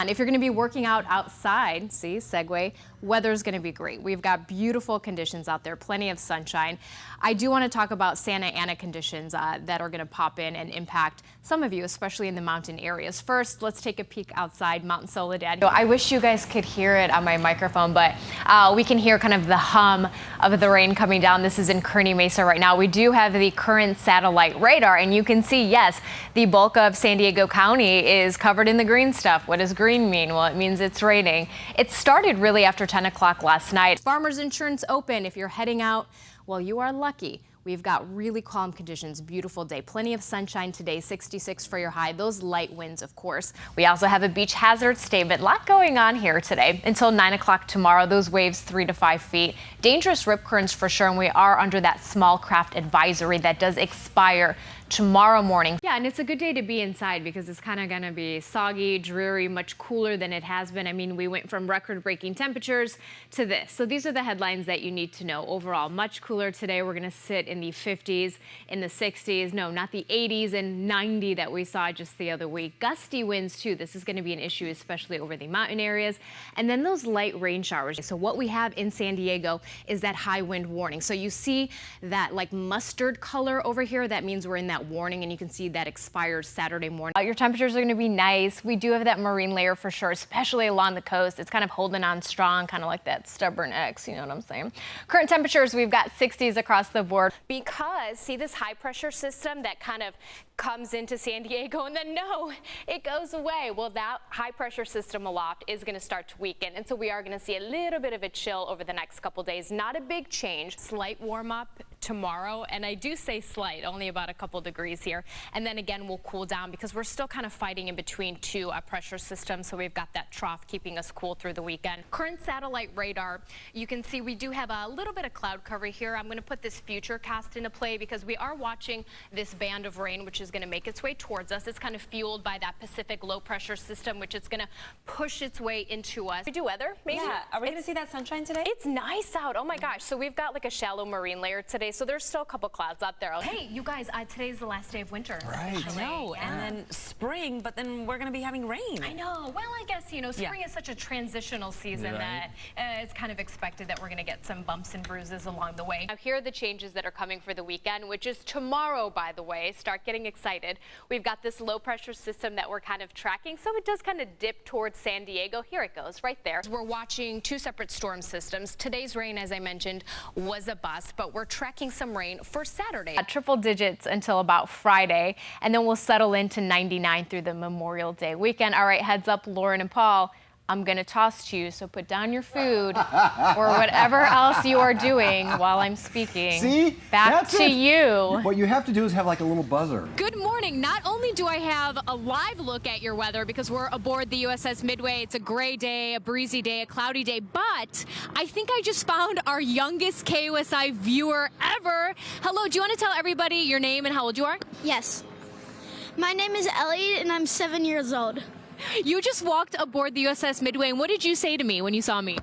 And if you're going to be working out outside, see, segue, weather's going to be great. We've got beautiful conditions out there, plenty of sunshine. I do want to talk about Santa Ana conditions that are going to pop in and impact some of you, especially in the mountain areas. First, let's take a peek outside Mount Soledad. I wish you guys could hear it on my microphone, but we can hear kind of the hum of the rain coming down. This is in Kearney Mesa right now. We do have the current satellite radar, and you can see, yes, the bulk of San Diego County is covered in the green stuff. What does green mean? Well, it means it's raining. It started really after 10 o'clock last night. Farmers Insurance open. If you're heading out, well, you are lucky. We've got really calm conditions, beautiful day, plenty of sunshine today, 66 for your high, those light winds, of course. We also have a beach hazard statement, a lot going on here today. Until 9 o'clock tomorrow, those waves 3 to 5 feet. Dangerous rip currents for sure, and we are under that small craft advisory that does expire tomorrow morning. Yeah, and it's a good day to be inside because it's kind of going to be soggy, dreary, much cooler than it has been. I mean, we went from record-breaking temperatures to this. So these are the headlines that you need to know. Overall, much cooler today. We're going to sit in the 50s, in the 60s. No, not the 80s and 90 that we saw just the other week. Gusty winds, too. This is going to be an issue, especially over the mountain areas. And then those light rain showers. So what we have in San Diego is that high wind warning. So you see that like mustard color over here. That means we're in that warning, and you can see that expires Saturday morning. Your temperatures are going to be nice. We do have that marine layer for sure, especially along the coast. It's kind of holding on strong, kind of like that stubborn X, you know what I'm saying? Current temperatures, we've got 60s across the board. Because, see this high pressure system that kind of comes into San Diego and then no, it goes away. Well, that high pressure system aloft is going to start to weaken, and so we are going to see a little bit of a chill over the next couple days. Not a big change. Slight warm up tomorrow, and I do say slight, only about a couple degrees here, and then again we'll cool down because we're still kind of fighting in between two pressure systems, so we've got that trough keeping us cool through the weekend. Current satellite radar, you can see we do have a little bit of cloud cover here. I'm going to put this future cast into play because we are watching this band of rain, which is going to make its way towards us. It's kind of fueled by that Pacific low pressure system, which is going to push its way into us. We do weather, maybe? Yeah, are we going to see that sunshine today? It's nice out. Oh my gosh. So we've got like a shallow marine layer today, so there's still a couple clouds out there. Hey, you guys, today's the last day of winter. Right. I know, yeah. And then spring, but then we're going to be having rain. I know. Well, I guess, you know, spring is such a transitional season that it's kind of expected that we're going to get some bumps and bruises along the way. Now, here are the changes that are coming for the weekend, which is tomorrow, by the way. Start getting excited. We've got this low pressure system that we're kind of tracking, so it does kind of dip towards San Diego. Here it goes, right there. We're watching two separate storm systems. Today's rain, as I mentioned, was a bust, but we're tracking some rain for Saturday. Triple digits until about Friday, and then we'll settle into 99 through the Memorial Day weekend. All right, heads up, Lauren and Paul. I'm going to toss to you, so put down your food or whatever else you are doing while I'm speaking. See? Back to you. What you have to do is have like a little buzzer. Good morning. Not only do I have a live look at your weather because we're aboard the USS Midway. It's a gray day, a breezy day, a cloudy day, but I think I just found our youngest KUSI viewer ever. Hello, do you want to tell everybody your name and how old you are? Yes. My name is Ellie, and I'm 7 years old. You just walked aboard the USS Midway, and what did you say to me when you saw me?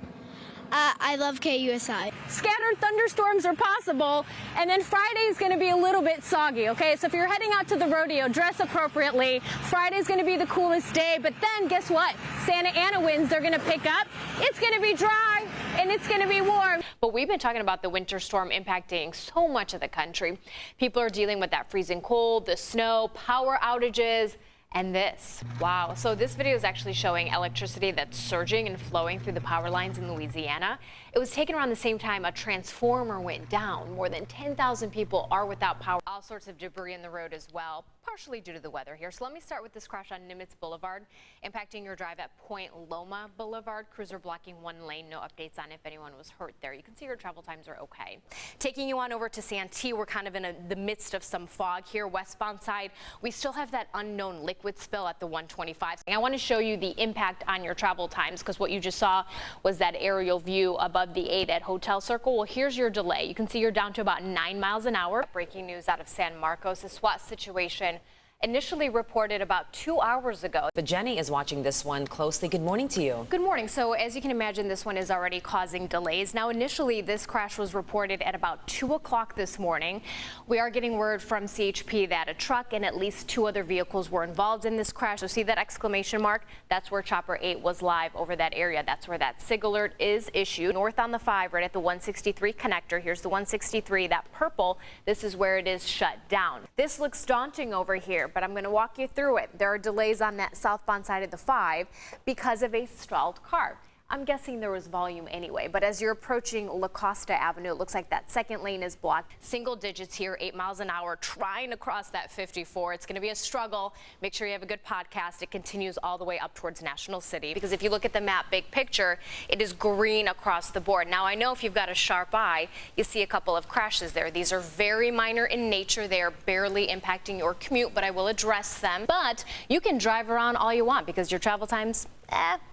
I love KUSI. Scattered thunderstorms are possible, and then Friday is going to be a little bit soggy, okay? So if you're heading out to the rodeo, dress appropriately. Friday's going to be the coolest day, but then guess what? Santa Ana winds, they're going to pick up. It's going to be dry, and it's going to be warm. But we've been talking about the winter storm impacting so much of the country. People are dealing with that freezing cold, the snow, power outages, and this. Wow. So this video is actually showing electricity that's surging and flowing through the power lines in Louisiana. It was taken around the same time a transformer went down. More than 10,000 people are without power. All sorts of debris in the road as well, partially due to the weather here. So let me start with this crash on Nimitz Boulevard, impacting your drive at Point Loma Boulevard. Cruiser blocking one lane. No updates on if anyone was hurt there. You can see your travel times are okay. Taking you on over to Santee, we're kind of in the midst of some fog here. Westbound side, we still have that unknown liquid spill at the 125. I want to show you the impact on your travel times because what you just saw was that aerial view above the 8 at Hotel Circle. Well, here's your delay. You can see you're down to about 9 miles an hour. Breaking news out of San Marcos, a SWAT situation initially reported about 2 hours ago. But Jenny is watching this one closely. Good morning to you. Good morning. So as you can imagine, this one is already causing delays. Now, initially, this crash was reported at about 2 o'clock this morning. We are getting word from CHP that a truck and at least 2 other vehicles were involved in this crash. So see that exclamation mark? That's where Chopper 8 was live over that area. That's where that SIG alert is issued. North on the 5, right at the 163 connector. Here's the 163, that purple. This is where it is shut down. This looks daunting over here, but I'm going to walk you through it. There are delays on that southbound side of the 5 because of a stalled car. I'm guessing there was volume anyway, but as you're approaching La Costa Avenue, it looks like that second lane is blocked. Single digits here, 8 miles an hour, trying to cross that 54. It's going to be a struggle. Make sure you have a good podcast. It continues all the way up towards National City, because if you look at the map, big picture, it is green across the board. Now, I know if you've got a sharp eye, you see a couple of crashes there. These are very minor in nature. They are barely impacting your commute, but I will address them. But you can drive around all you want because your travel times,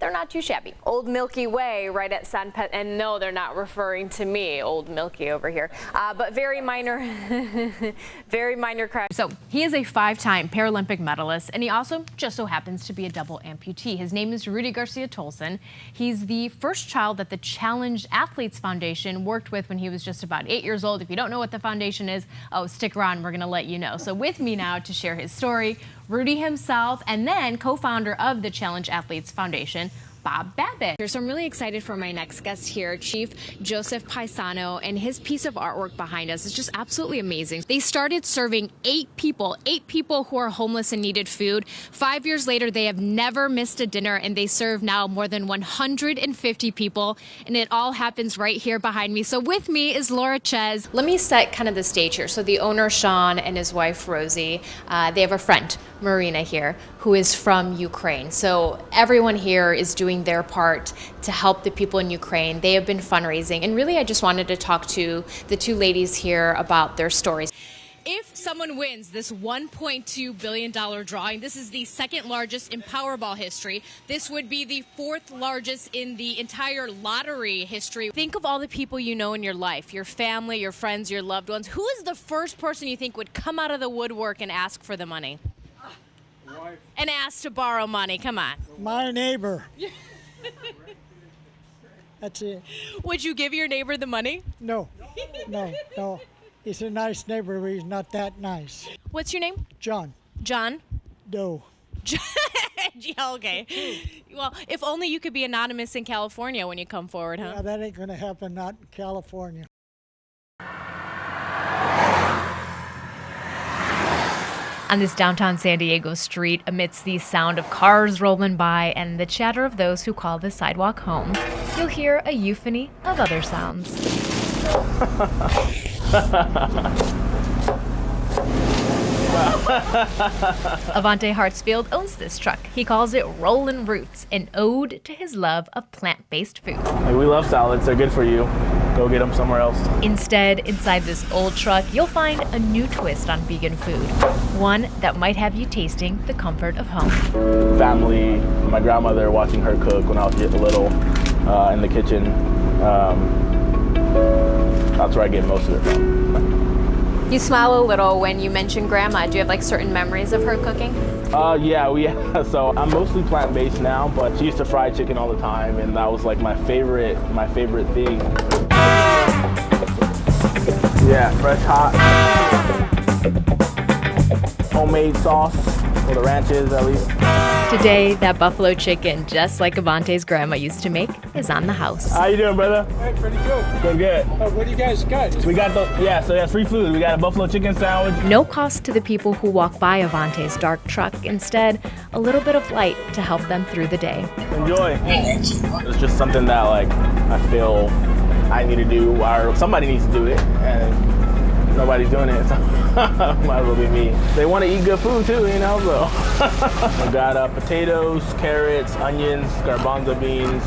they're not too shabby. Old Milky Way right at San Pet, and no, they're not referring to me, Old Milky over here, but very minor, very minor crash. So he is a 5-time Paralympic medalist, and he also just so happens to be a double amputee. His name is Rudy Garcia Tolson. He's the first child that the Challenged Athletes Foundation worked with when he was just about 8 years old. If you don't know what the foundation is, oh, stick around, we're gonna let you know. So with me now to share his story, Rudy himself, and then co-founder of the Challenge Athletes Foundation, Bob Babbitt. So I'm really excited for my next guest here, Chief Joseph Paisano, and his piece of artwork behind us is just absolutely amazing. They started serving 8 people who are homeless and needed food. 5 years later, they have never missed a dinner, and they serve now more than 150 people, and it all happens right here behind me. So with me is Laura Ches. Let me set kind of the stage here. So the owner, Sean, and his wife, Rosie, they have a friend, Marina, here, who is from Ukraine. So everyone here is doing their part to help the people in Ukraine. They have been fundraising, and really I just wanted to talk to the 2 ladies here about their stories. If someone wins this $1.2 billion drawing, this is the second largest in Powerball history. This would be the 4th largest in the entire lottery history. Think of all the people you know in your life, your family, your friends, your loved ones. Who is the first person you think would come out of the woodwork and ask for the money? And ask to borrow money? Come on. My neighbor. That's it. Would you give your neighbor the money? No. He's a nice neighbor, but he's not that nice. What's your name? John. John? Doe. Yeah, okay. Well, if only you could be anonymous in California when you come forward, huh? Yeah, that ain't going to happen, not in California. On this downtown San Diego street, amidst the sound of cars rolling by and the chatter of those who call the sidewalk home, you'll hear a euphony of other sounds. Avante Hartsfield owns this truck. He calls it Rollin' Roots, an ode to his love of plant-based food. Hey, we love salads. They're good for you. Go get them somewhere else. Instead, inside this old truck, you'll find a new twist on vegan food. One that might have you tasting the comfort of home. Family, my grandmother watching her cook when I was little in the kitchen. That's where I get most of it from. You smile a little when you mention grandma. Do you have like certain memories of her cooking? Yeah. So I'm mostly plant-based now, but she used to fry chicken all the time, and that was like my favorite thing. Yeah, fresh hot. Homemade sauce, or the ranches at least. Today, that buffalo chicken, just like Avante's grandma used to make, is on the house. How you doing, brother? Hey, pretty good. Good. What do you guys got? So we got so that's free food. We got a buffalo chicken sandwich. No cost to the people who walk by Avante's dark truck. Instead, a little bit of light to help them through the day. Enjoy. It's just something that I feel I need to do, or somebody needs to do it, and nobody's doing it, so might as well be me. They want to eat good food too, so. I got potatoes, carrots, onions, garbanzo beans,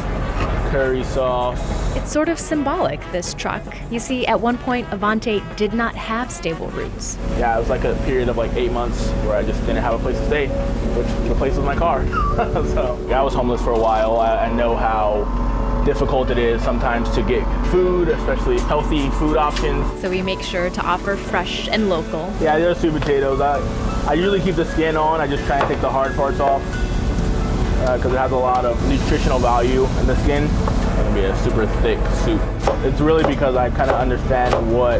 curry sauce. It's sort of symbolic, this truck. You see, at one point, Avante did not have stable roots. Yeah, it was like a period of 8 months where I just didn't have a place to stay, which the place was my car. So I was homeless for a while. I know how difficult it is sometimes to get food, especially healthy food options. So we make sure to offer fresh and local. Yeah, they're sweet potatoes. I usually keep the skin on. I just try and take the hard parts off because it has a lot of nutritional value in the skin. It's gonna be a super thick soup. It's really because I kind of understand what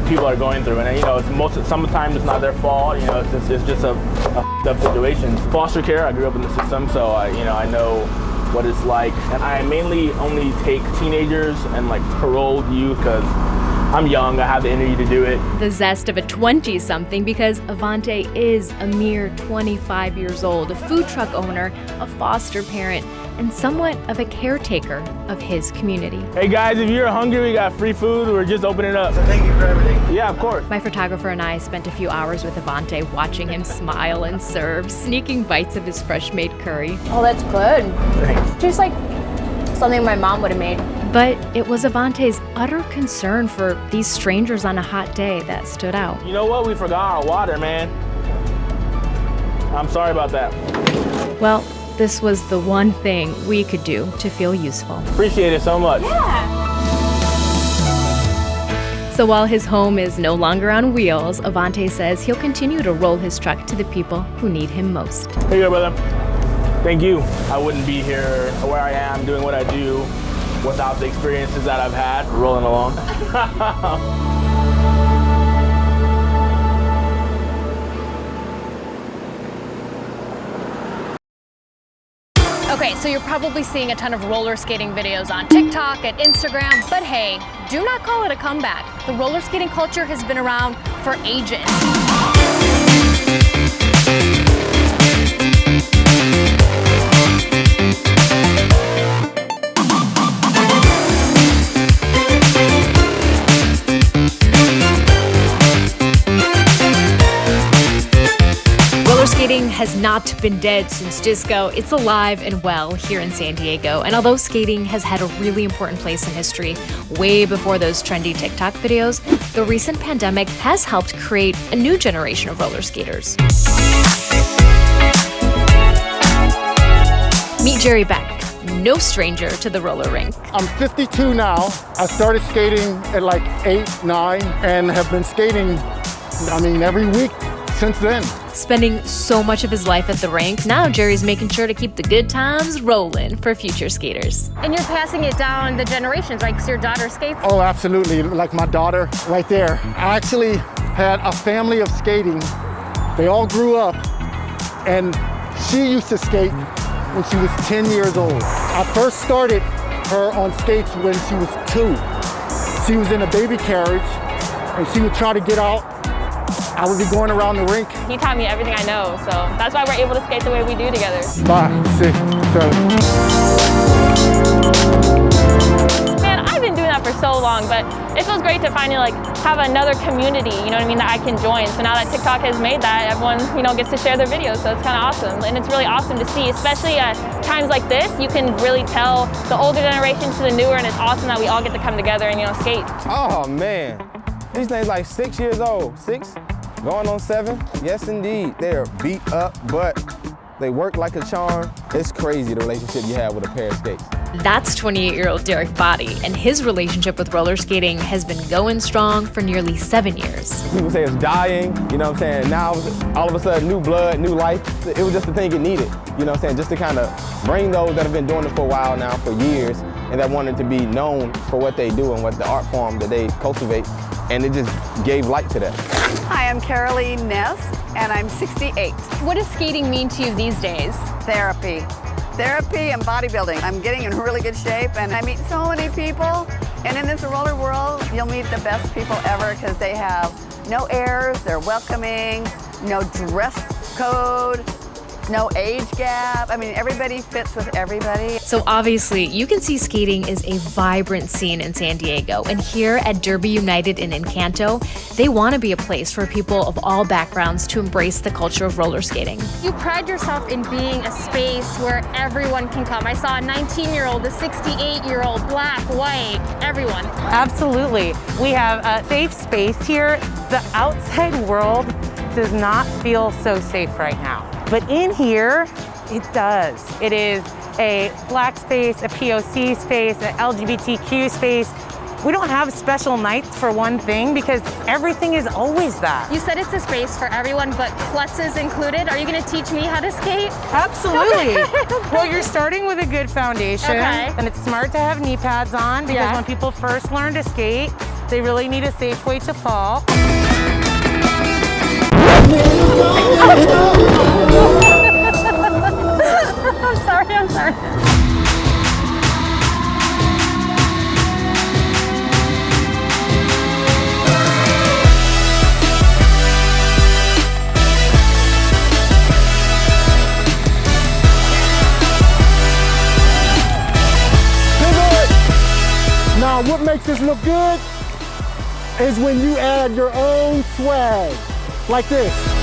people are going through, and you know, sometimes it's not their fault. You know, it's just a up situation. Foster care. I grew up in the system, so I know what it's like, and I mainly only take teenagers and like paroled youth because I'm young, I have the energy to do it. The zest of a 20-something because Avante is a mere 25 years old, a food truck owner, a foster parent, and somewhat of a caretaker of his community. Hey guys, if you're hungry, we got free food. We're just opening up. So thank you for everything. Yeah, of course. My photographer and I spent a few hours with Avante watching him smile and serve, sneaking bites of his fresh-made curry. Oh, that's good. Thanks. Tastes like something my mom would have made. But it was Avante's utter concern for these strangers on a hot day that stood out. You know what? We forgot our water, man. I'm sorry about that. Well, this was the one thing we could do to feel useful. Appreciate it so much. So while his home is no longer on wheels, Avante says he'll continue to roll his truck to the people who need him most. Here you go, brother. Thank you. I wouldn't be here where I am doing what I do without the experiences that I've had rolling along. Okay, so you're probably seeing a ton of roller skating videos on TikTok and Instagram, but hey, do not call it a comeback. The roller skating culture has been around for ages. Rollerskating has not been dead since disco. It's alive and well here in San Diego. And although skating has had a really important place in history, way before those trendy TikTok videos, the recent pandemic has helped create a new generation of roller skaters. Meet Jerry Beck, no stranger to the roller rink. I'm 52 now. I started skating at like 8, 9, and have been skating, every week since then. Spending so much of his life at the rink, now Jerry's making sure to keep the good times rolling for future skaters. And you're passing it down the generations, right? Because your daughter skates? Oh, absolutely. Like my daughter right there. I actually had a family of skating. They all grew up, and she used to skate when she was 10 years old. I first started her on skates when she was 2. She was in a baby carriage, and she would try to get out. I would be going around the rink. He taught me everything I know, so that's why we're able to skate the way we do together. 5, 6, 7. Man, I've been doing that for so long, but it feels great to finally have another community, you know what I mean, that I can join. So now that TikTok has made that, everyone, gets to share their videos, so it's kind of awesome. And it's really awesome to see, especially at times like this, you can really tell the older generation to the newer, and it's awesome that we all get to come together and, skate. Oh man, these things like 6 years old, 6? Going on 7? Yes, indeed. They're beat up, but they work like a charm. It's crazy the relationship you have with a pair of skates. That's 28-year-old Derek Body, and his relationship with roller skating has been going strong for nearly 7 years. People say it's dying, you know what I'm saying? Now, all of a sudden, new blood, new life. It was just the thing it needed, you know what I'm saying? Just to kind of bring those that have been doing it for a while now, for years, and that wanted to be known for what they do and what the art form that they cultivate, and it just gave light to that. Hi, I'm Caroline Ness, and I'm 68. What does skating mean to you these days? Therapy and bodybuilding. I'm getting in really good shape, and I meet so many people. And in this roller world, you'll meet the best people ever because they have no airs, they're welcoming, no dress code, no age gap. Everybody fits with everybody. So obviously, you can see skating is a vibrant scene in San Diego. And here at Derby United in Encanto, they want to be a place for people of all backgrounds to embrace the culture of roller skating. You pride yourself in being a space where everyone can come. I saw a 19-year-old, a 68-year-old, black, white, everyone. Absolutely. We have a safe space here. The outside world does not feel so safe right now. But in here, it does. It is a Black space, a POC space, an LGBTQ space. We don't have special nights for one thing because everything is always that. You said it's a space for everyone, but klutzes included. Are you going to teach me how to skate? Absolutely. Well, you're starting with a good foundation, Okay. and it's smart to have knee pads on because Yeah. when people first learn to skate, they really need a safe way to fall. I'm sorry. Now, what makes this look good is when you add your own swag, like this.